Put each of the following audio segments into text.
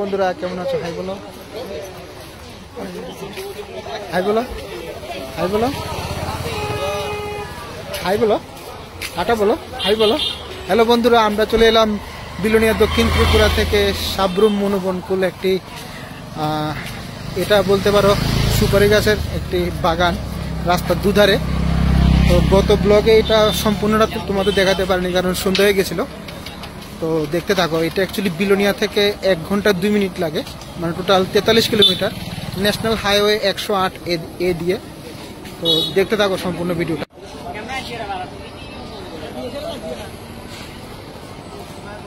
বন্ধুরা কেমন আছো? হাই বলো, হাই বলো, হাই বলো, হাই বলো, টাটা বলো, হাই বলো। হ্যালো বন্ধুরা, আমরা চলে এলাম বিলোনিয়া দক্ষিণ ত্রিপুরা থেকে সাবরুম মনোবনকুল একটি এটা বলতে পারো সুপারি গাছের একটি বাগান রাস্তার দুধারে। তো গত ব্লগে এটা সম্পূর্ণটা তোমাদের দেখাতে পারিনি কারণ সন্ধ্যা হয়ে গেছিলো। তো দেখতে থাকো, এটা অ্যাকচুয়ালি বিলোনিয়া থেকে 1 ঘন্টা 2 মিনিট লাগে, মানে টোটাল 43 কিলোমিটার, ন্যাশনাল হাইওয়ে 108 এ দিয়ে। তো দেখতে থাকো সম্পূর্ণ ভিডিওটা।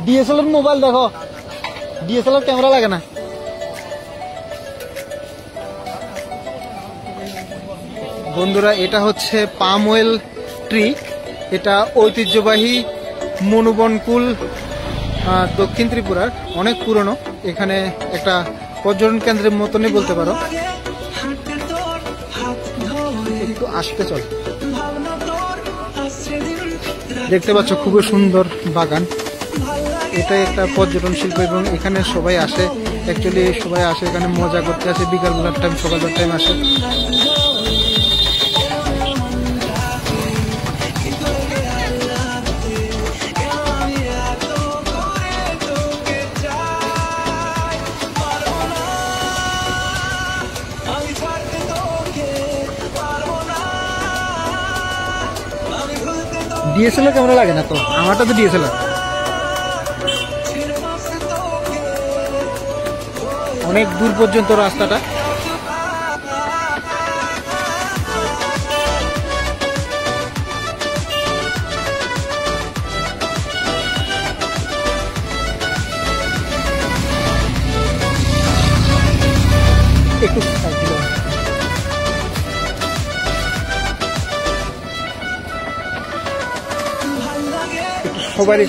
ডিএসএলআর মোবাইল দেখো, ডিএসএলআর ক্যামেরা লাগে না। বন্ধুরা এটা হচ্ছে পাম অয়েল ট্রি, এটা ঐতিহ্যবাহী মনোবনকুল দক্ষিণ ত্রিপুরার, অনেক পুরনো। এখানে একটা পর্যটন কেন্দ্রের মতনই বলতে পারো। একটু আসতে চল, দেখতে পাচ্ছ খুবই সুন্দর বাগান। এটা একটা পর্যটন শিল্প এবং এখানে সবাই আসে, অ্যাকচুয়ালি সবাই আসে এখানে মজা করতে আসে, বিকালবেলার টাইম সকালবেলার টাইম আসে। ডিএসএলআর ক্যামেরা লাগে না তো, আমারটা তো ডিএসএলআর। অনেক দূর পর্যন্ত রাস্তাটা। একটু সবারই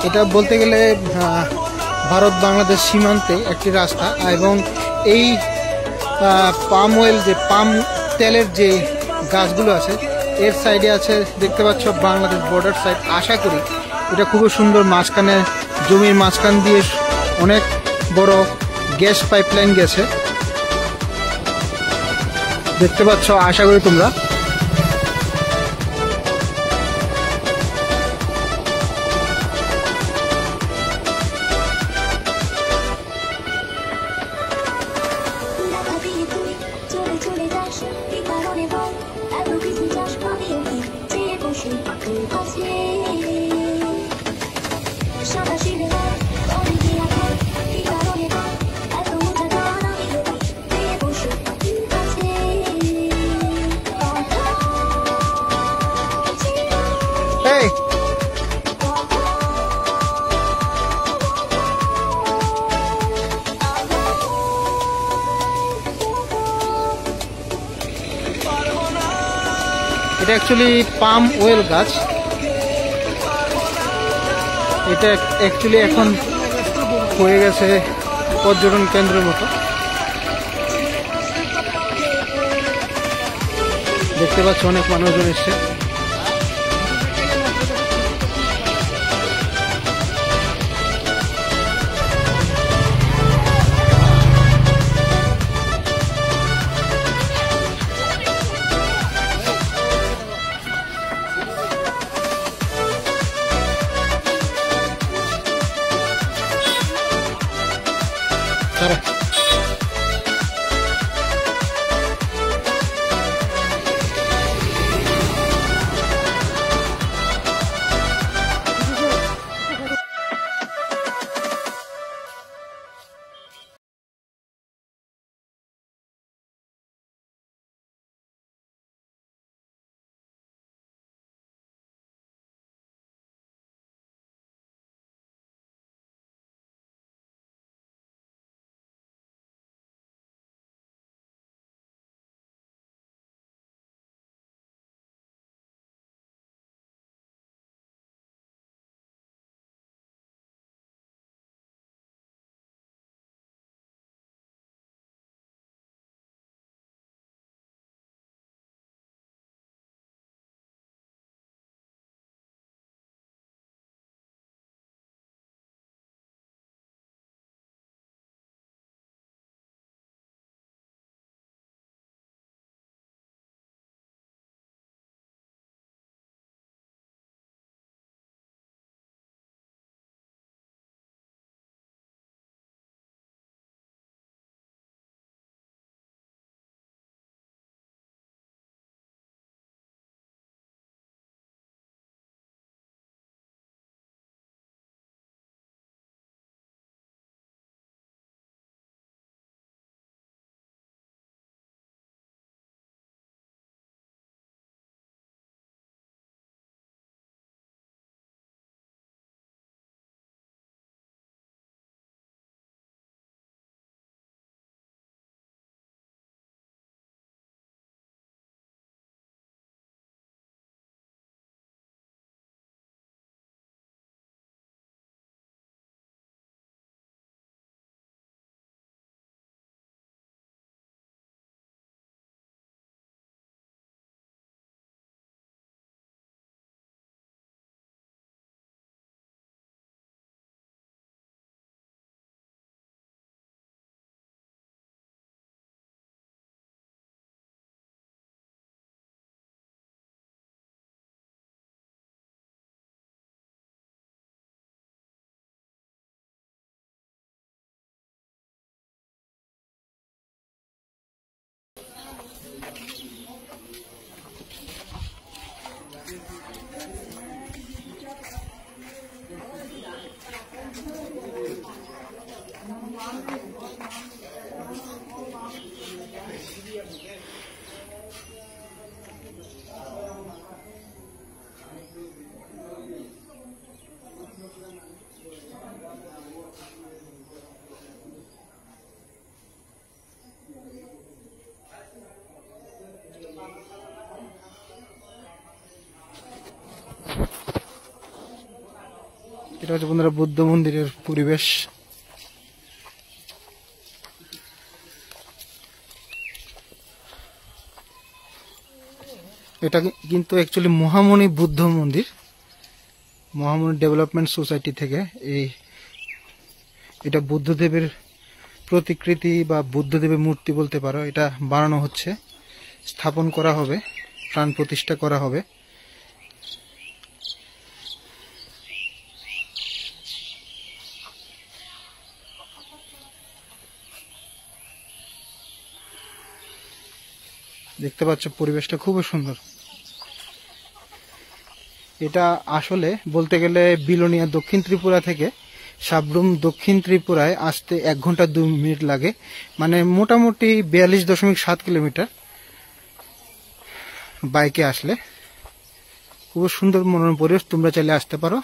এটা বলতে গেলে ভারত বাংলাদেশ সীমান্তে একটি রাস্তা, এবং এই পাম অয়েল যে পাম তেলের যে গাছগুলো আছে এর সাইডে আছে, দেখতে পাচ্ছ বাংলাদেশ বর্ডার সাইড। আশা করি এটা খুবই সুন্দর, মাঝখানে জমির মাঝখান দিয়ে অনেক বড় গ্যাস পাইপলাইন গেছে, দেখতে পাচ্ছ। আশা করি তোমরা এটা অ্যাকচুয়ালি পাম অয়েল গাছ। এটা অ্যাকচুয়ালি এখন হয়ে গেছে পর্যটন কেন্দ্রের মতো। দেখতে পাচ্ছ অনেক মানুষজন এসছে। এটা হচ্ছে বন্ধুরা বুদ্ধ মন্দিরের পরিবেশ। এটা কিন্তু অ্যাকচুয়ালি মহামণি বুদ্ধ মন্দির, মহামণি ডেভেলপমেন্ট সোসাইটি থেকে এটা বুদ্ধদেবের প্রতিকৃতি বা বুদ্ধদেবের মূর্তি বলতে পারো। এটা বানানো হচ্ছে, স্থাপন করা হবে, প্রাণ প্রতিষ্ঠা করা হবে। দেখতে পাচ্ছ পরিবেশটা খুবই সুন্দর। এটা আসলে বলতে গেলে বিলোনিয়া দক্ষিণ ত্রিপুরা থেকে সাবরুম দক্ষিণ ত্রিপুরায় আসতে 1 ঘন্টা 2 মিনিট লাগে, মানে মোটামুটি 42.7 কিলোমিটার বাইকে আসলে। খুব সুন্দর মনোরম পরিবেশ, তোমরা চাইলে আসতে পারো।